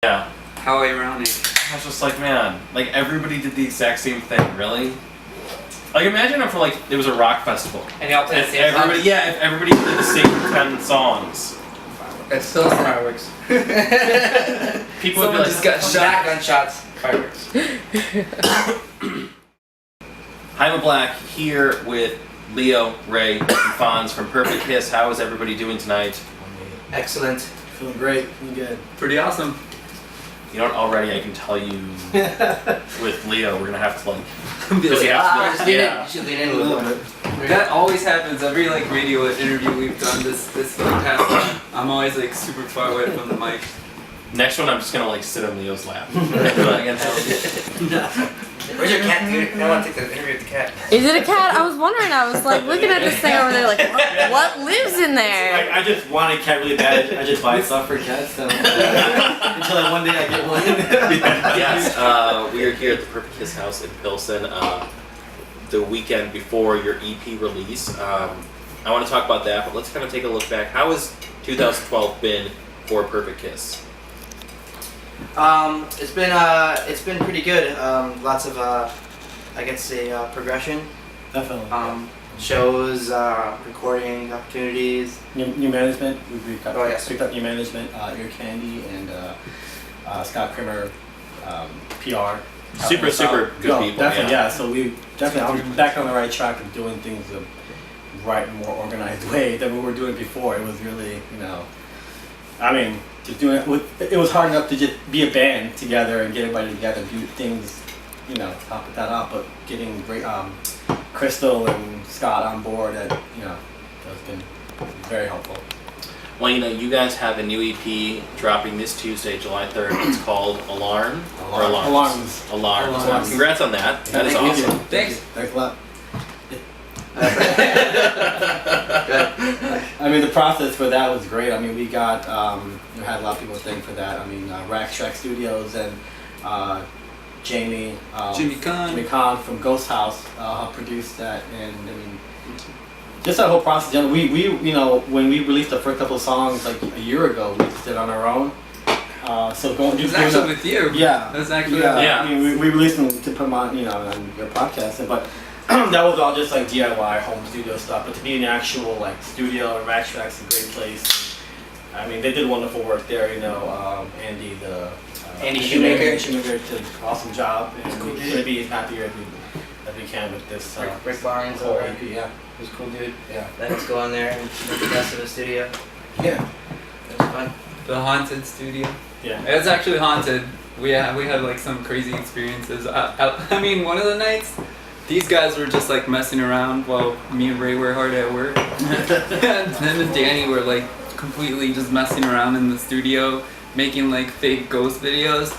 Yeah. How ironic. I was just like, man, like everybody did the exact same thing, really? Like imagine if like it was a rock festival. And y'all played the same everybody, yeah, if everybody did the same 10 songs. It's still fireworks. People would be Someone like, just got shot. Gunshots. Fireworks. I'm Black here with Leo, Ray, and Fonz from Perfect Kiss. How is everybody doing tonight? Excellent. Feeling great. Feeling good. Pretty awesome. You know what, already I can tell you with Leo, we're gonna have to like, Be does he like, have to do you should lean in a little bit. That always happens every like radio interview we've done this like past one. I'm always like super far away from the mic. Next one I'm just gonna like sit on Leo's lap. Against Where's your cat, dude? I want to take the interview with the cat. Is it a cat? I was wondering. I was like looking at this thing over there, like what lives in there? I just want a cat really bad. I just buy stuff for cats. So until one day I get one. Yes, we are here at the Perfect Kiss house in Pilsen. The weekend before your EP release. I want to talk about that, but let's kind of take a look back. How has 2012 been for Perfect Kiss? It's been pretty good. Lots of I guess say progression. Definitely. Shows, recording opportunities. New management. We picked up new management. Ear Candy and Scott Kramer, PR. Super good people. Definitely, yeah. So we definitely I'm back on the right track of doing things the right, more organized way than we were doing before. It was really, I mean, just doing it was hard enough to just be a band together and get everybody together, do things, top it that up. But getting great Crystal and Scott on board, that has been very helpful. Well, you guys have a new EP dropping this Tuesday, July 3rd. It's called Alarm. Or Alarms. Alarms. Congrats on that. That is awesome. Thanks. Thanks a lot. I mean, the process for that was great. I mean, we got, we had a lot of people thank for that. I mean, Rack Shack Studios and Jimmy Kahn from Ghost House helped produce that. And I mean, just that whole process. We when we released the first couple of songs like a year ago, we just did it on our own. So going just actually with you. Yeah. That's actually yeah. I mean, we released them to put them on, on your podcast, but that was all just like DIY home studio stuff. But to be in the actual like studio and Rack Shack's a great place. I mean, they did wonderful work there. Andy Andy Shoemaker did an awesome job, and we're gonna be happier as we can with this. Rick Barnes, whole EP, yeah. He was a cool dude. Yeah. Let us go on there and make the best of the studio. Yeah. It was fun. The haunted studio. Yeah. It's actually haunted. We had like some crazy experiences. I mean, one of the nights, these guys were just like messing around while me and Ray were hard at work. And then and Danny were like completely just messing around in the studio, making like fake ghost videos.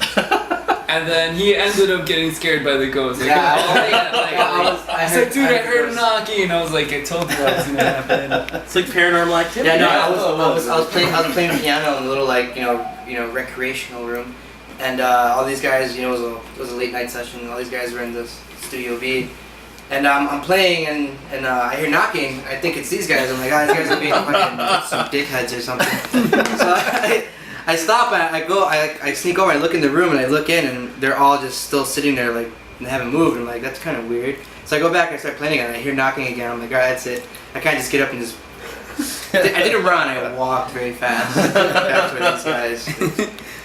And then he ended up getting scared by the ghost. Like, I said, dude, I heard a knocking. And I was like, I told you that was gonna happen. It's like paranormal activity. Yeah, no, I was playing piano in a little like recreational room, and all these guys, it was a late night session. All these guys were in this Studio V, and I'm playing and I hear knocking. I think it's these guys. I'm like, these guys are being fucking some dickheads or something. So I stop and I sneak over. I look in the room and I look in and they're all just still sitting there like they haven't moved. I'm like, that's kind of weird. So I go back and I start playing again. And I hear knocking again. I'm like, alright, that's it. I can't just get up and just. I didn't run. I walked very fast back to these guys.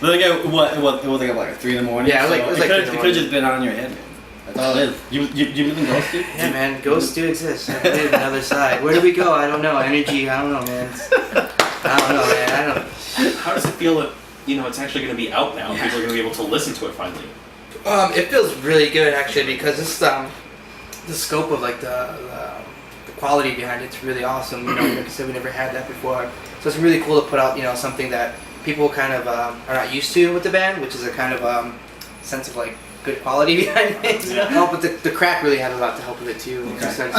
But it was like 3 in the morning. Yeah, it could have just been on your head, man. That's all it is. You live in Ghost, dude? Yeah, man. Ghosts do exist. I live on the other side. Where do we go? I don't know. Energy. I don't know, man. I don't know, man. I don't. How does it feel that it's actually going to be out now? People are going to be able to listen to it finally. It feels really good actually because this the scope of like the quality behind it's really awesome. Like I said, we never had that before, so it's really cool to put out something that people kind of are not used to with the band, which is a kind of sense of like good quality behind it. Yeah. But the crack really had a lot to help with it too. Okay.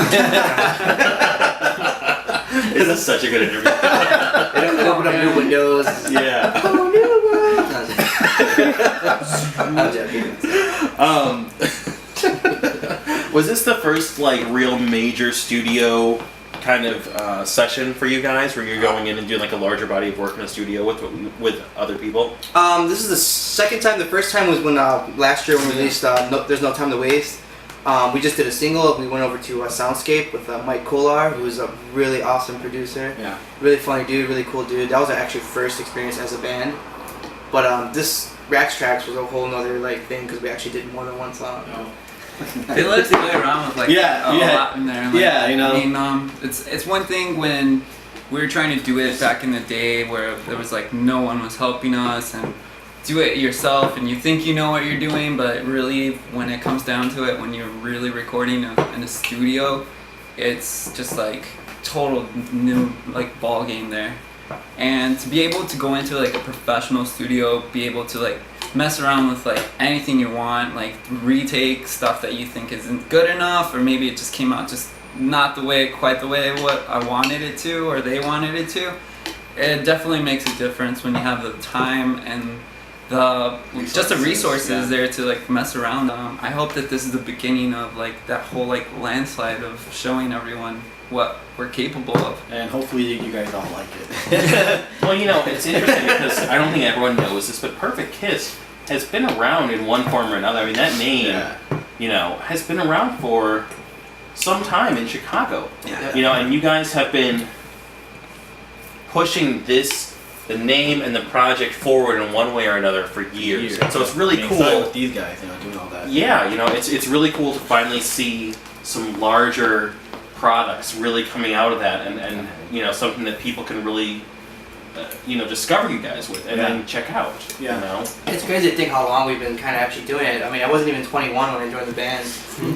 This is such a good interview. It opened up new windows. Yeah. Oh, new world. I'm joking. Was this the first like real major studio kind of session for you guys, where you're going in and doing like a larger body of work in a studio with other people? This is the second time. The first time was when last year when we released There's No Time to Waste. We just did a single. We went over to Soundscape with Mike Kolar, who's a really awesome producer. Yeah. Really funny dude, really cool dude. That was our actually first experience as a band. But this Rax Tracks was a whole nother like thing because we actually did more than one song. Oh. They let us play around with like a lot in there. Like, yeah, you know. I mean, it's one thing when we were trying to do it back in the day where there was like no one was helping us and do it yourself and you think you know what you're doing, but really when it comes down to it, when you're really recording in a studio, it's just like total new like ball game there. And to be able to go into like a professional studio, be able to like mess around with like anything you want, like retake stuff that you think isn't good enough, or maybe it just came out just not quite the way what I wanted it to or they wanted it to. It definitely makes a difference when you have the time and the resources there to like mess around. I hope that this is the beginning of like that whole like landslide of showing everyone what we're capable of. And hopefully you guys all like it. Well, you know, it's interesting because I don't think everyone knows this, but Perfect Kiss has been around in one form or another. I mean, that name, you know, has been around for some time in Chicago. Yeah. You know, and you guys have been pushing the name and the project forward in one way or another for years. So it's really cool with these guys, you know, doing all that. Yeah, you know, it's really cool to finally see some larger products really coming out of that, and you know, something that people can really you know, discover you guys with and then check out. You know, it's crazy to think how long we've been kind of actually doing it. I mean, I wasn't even 21 when I joined the band.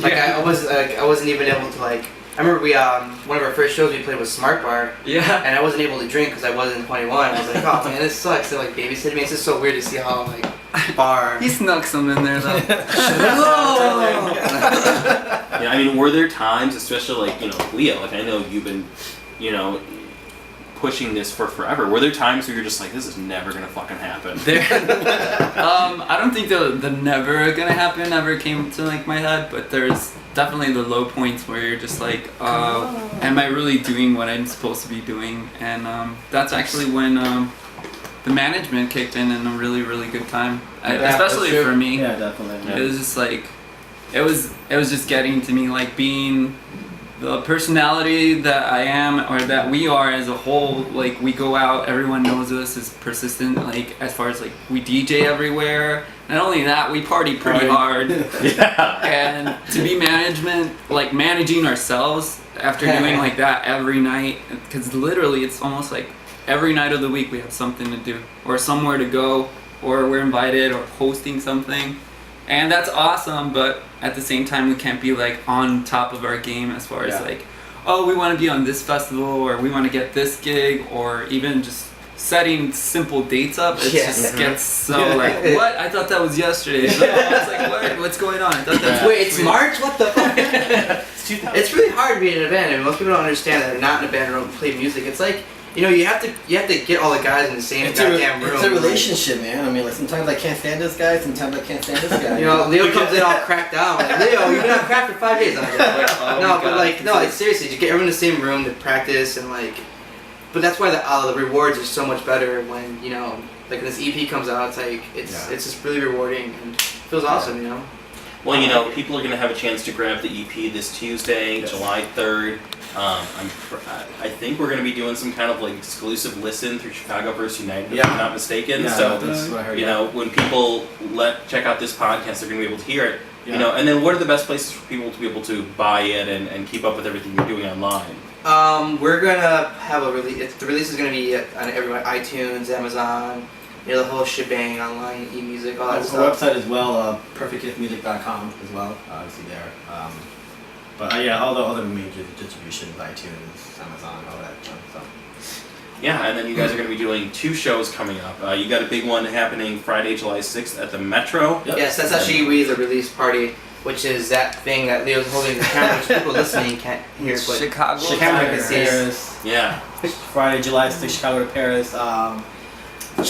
Like I wasn't even able to like. I remember we one of our first shows we played was Smart Bar. Yeah. And I wasn't able to drink because I wasn't 21. I was like, oh man, this sucks. They like babysitting me. It's just so weird to see how like bar. He snuck some in there though. Yeah, I mean, were there times, especially like, you know, Leo, like I know you've been, you know, pushing this for forever. Were there times where you're just like, this is never gonna fucking happen? I don't think the never gonna happen ever came to like my head, but there's definitely the low points where you're just like, am I really doing what I'm supposed to be doing? And that's actually when the management kicked in a really, really good time, especially for me. Yeah, definitely. It was just like, it was just getting to me, like being the personality that I am, or that we are as a whole. Like we go out, everyone knows us as persistent, like as far as like we DJ everywhere. Not only that, we party pretty hard. Yeah. And to be management, like managing ourselves after doing like that every night, because literally it's almost like every night of the week we have something to do, or somewhere to go, or we're invited, or hosting something. And that's awesome, but at the same time we can't be like on top of our game as far as like, oh, we want to be on this festival, or we want to get this gig, or even just setting simple dates up. It just gets so like, what? I thought that was yesterday. It's like, what's going on? I thought that's wait, it's March? What the fuck? It's really hard to be in a band. I mean, most people don't understand that they're not in a band or don't play music. It's like, you know, you have to get all the guys in the same goddamn room. It's a relationship, man. I mean, like sometimes I can't stand this guy, sometimes I can't stand this guy. You know, Leo comes in all cracked out. Like, Leo, you've been on crack for 5 days. I'm like, no, it's seriously, just get everyone in the same room to practice and like. But that's why the rewards are so much better when, you know, like when this EP comes out. It's like it's just really rewarding and it feels awesome, you know. Well, you know, people are going to have a chance to grab the EP this Tuesday, July 3rd. I think we're going to be doing some kind of like exclusive listen through ChicagoVerseUniteD, if I'm not mistaken. Yeah, so, that's what I heard, you know, when people check out this podcast, they're going to be able to hear it. Yeah. You know, and then what are the best places for people to be able to buy it and keep up with everything you're doing online? We're gonna have a release. The release is gonna be on everywhere: iTunes, Amazon, you know, the whole shebang, online, e-music, all that stuff. Our website as well, perfectkissmusic.com as well. Obviously there. But yeah, all the other major distributions, iTunes, Amazon, all that stuff. Yeah, and then you guys are going to be doing 2 shows coming up. You got a big one happening Friday, July 6th at the Metro. Yep. Yes, that's actually the release party, which is that thing that Leo's holding the camera, which people listening can't hear, but Chicago camera can see it. Paris. Yeah. Friday, July 6th, Chicago to Paris. Shout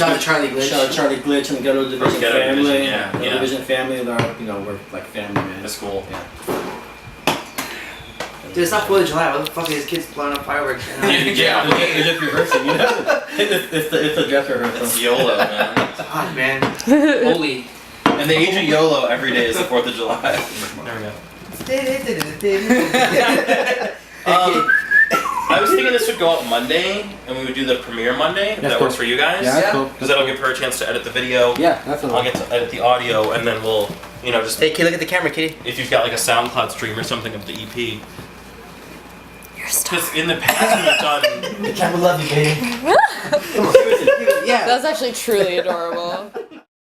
out to Charlie Glitch. Shout out to Charlie Glitch and the Ghetto Division family. Division, Division family, we're like family, man. That's cool. Yeah. Dude, it's not 4th of July. What the fuck are these kids blowing up fireworks? Yeah, They're just rehearsing, you know? It's a dress rehearsal. it's YOLO, man. Fuck, man. Holy. And the age of YOLO every day is the 4th of July. There we go. I was thinking this would go out Monday, and we would do the premiere Monday. If That's that cool. works for you guys. Yeah, that's Yeah. cool. Because that'll give her a chance to edit the video. Yeah, that's I'll get to edit the audio, and then we'll, just Hey, kid, look at the camera, kitty. if you've got like a SoundCloud stream or something of the EP. You're a star. Because in the past we've done. The camera love you, baby. That's actually truly adorable.